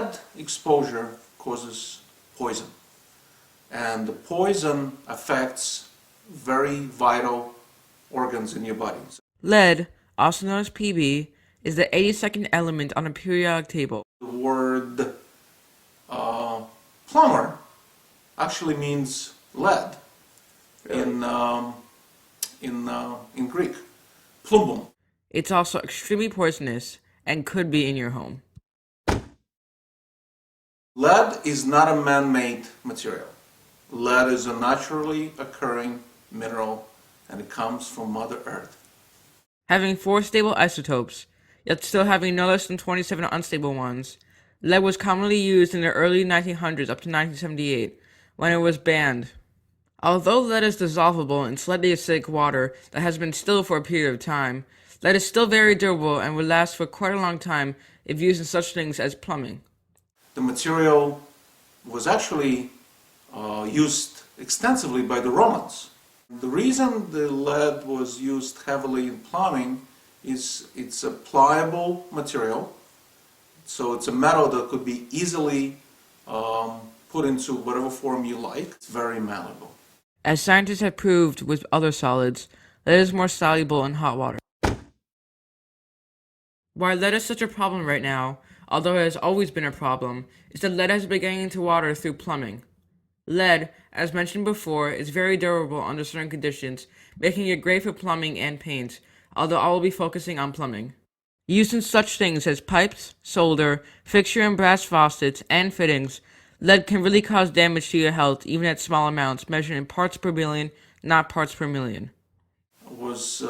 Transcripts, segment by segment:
lead exposure causes poison, and the poison affects very vital organs in your body. Lead, also known as Pb, is the 82nd element on the periodic table. The word plumber actually means lead in Greek, plumbum. It's also extremely poisonous and could be in your home. Lead is not a man-made material. Lead is a naturally occurring mineral, and it comes from Mother Earth. Having 4 stable isotopes, yet still having no less than 27 unstable ones, lead was commonly used in the early 1900s up to 1978, when it was banned. Although lead is dissolvable in slightly acidic water that has been still for a period of time, lead is still very durable and would last for quite a long time if used in such things as plumbing. The material was actually used extensively by the Romans. The reason the lead was used heavily in plumbing is it's a pliable material, so it's a metal that could be easily put into whatever form you like. It's very malleable. As scientists have proved with other solids, lead is more soluble in hot water. Why lead is such a problem right now, although it has always been a problem, is that lead has been getting into water through plumbing. Lead, as mentioned before, is very durable under certain conditions, making it great for plumbing and paint, although I will be focusing on plumbing. Used in such things as pipes, solder, fixture and brass faucets, and fittings, lead can really cause damage to your health even at small amounts measured in parts per billion, not parts per million. It was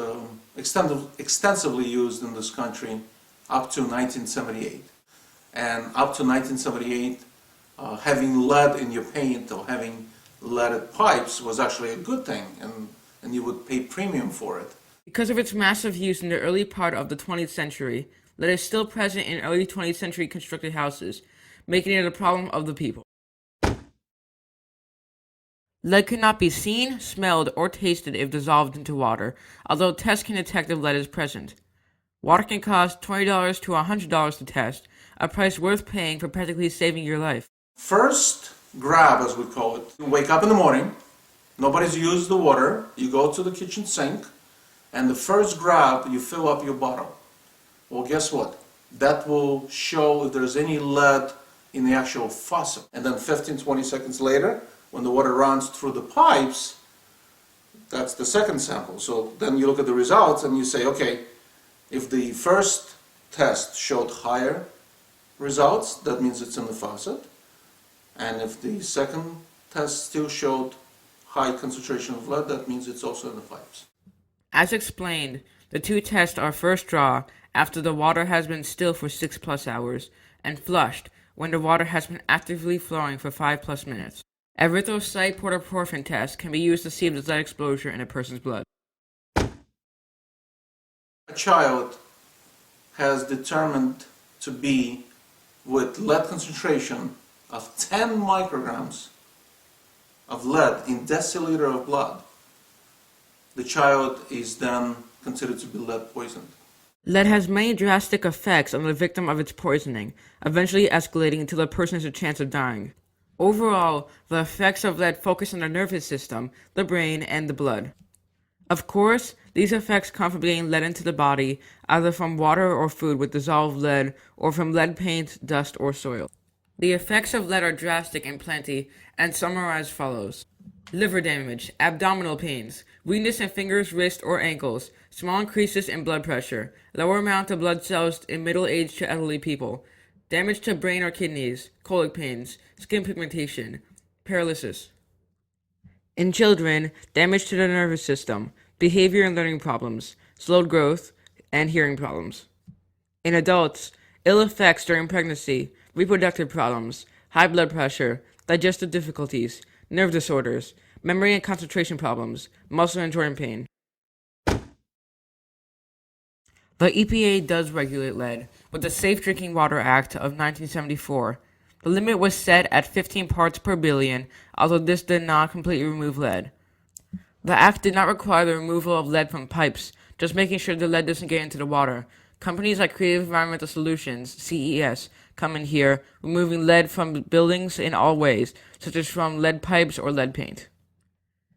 extensively used in this country up to 1978. And up to 1978, having lead in your paint or having leaded pipes was actually a good thing, and you would pay premium for it. Because of its massive use in the early part of the 20th century, lead is still present in early 20th century constructed houses, making it a problem of the people. Lead could not be seen, smelled, or tasted if dissolved into water, although tests can detect if lead is present. Water can cost $20 to $100 to test, a price worth paying for practically saving your life. First grab, as we call it. You wake up in the morning, nobody's used the water, you go to the kitchen sink, and the first grab, you fill up your bottle. Well, guess what? That will show if there's any lead in the actual faucet. And then 15-20 seconds later, when the water runs through the pipes, that's the second sample. So then you look at the results and you say, okay, if the first test showed higher results, that means it's in the faucet. And if the second test still showed high concentration of lead, that means it's also in the pipes. As explained, the 2 tests are first draw after the water has been still for 6+ hours, and flushed when the water has been actively flowing for 5+ minutes. Erythrocyte protoporphyrin test can be used to see if there's lead exposure in a person's blood. A child has determined to be with lead concentration of 10 micrograms of lead in deciliter of blood. The child is then considered to be lead poisoned. Lead has many drastic effects on the victim of its poisoning, eventually escalating until the person has a chance of dying. Overall, the effects of lead focus on the nervous system, the brain, and the blood. Of course, these effects come from getting lead into the body, either from water or food with dissolved lead, or from lead paint, dust, or soil. The effects of lead are drastic and plenty, and summarize as follows. Liver damage, abdominal pains, weakness in fingers, wrists, or ankles, small increases in blood pressure, lower amount of blood cells in middle-aged to elderly people, damage to brain or kidneys, colic pains, skin pigmentation, paralysis. In children, damage to the nervous system, behavior and learning problems, slowed growth, and hearing problems. In adults, ill effects during pregnancy, reproductive problems, high blood pressure, digestive difficulties, nerve disorders, memory and concentration problems, muscle and joint pain. The EPA does regulate lead with the Safe Drinking Water Act of 1974. The limit was set at 15 parts per billion, although this did not completely remove lead. The act did not require the removal of lead from pipes, just making sure the lead doesn't get into the water. Companies like Creative Environmental Solutions, CES, come in here, removing lead from buildings in all ways, such as from lead pipes or lead paint.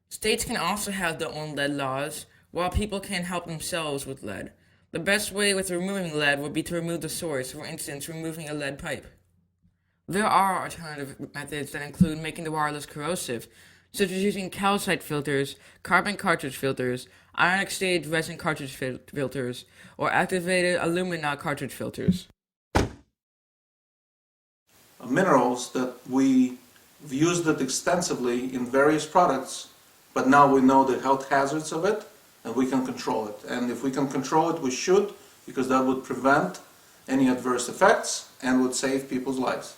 States can also have their own lead laws, while people can help themselves with lead. The best way with removing lead would be to remove the source, for instance, removing a lead pipe. There are alternative methods that include making the wire less corrosive, such as using calcite filters, carbon cartridge filters, ionic stage resin cartridge filters, or activated alumina cartridge filters. Minerals that we've used it extensively in various products, but now we know the health hazards of it, and we can control it. And if we can control it, we should, because that would prevent any adverse effects and would save people's lives.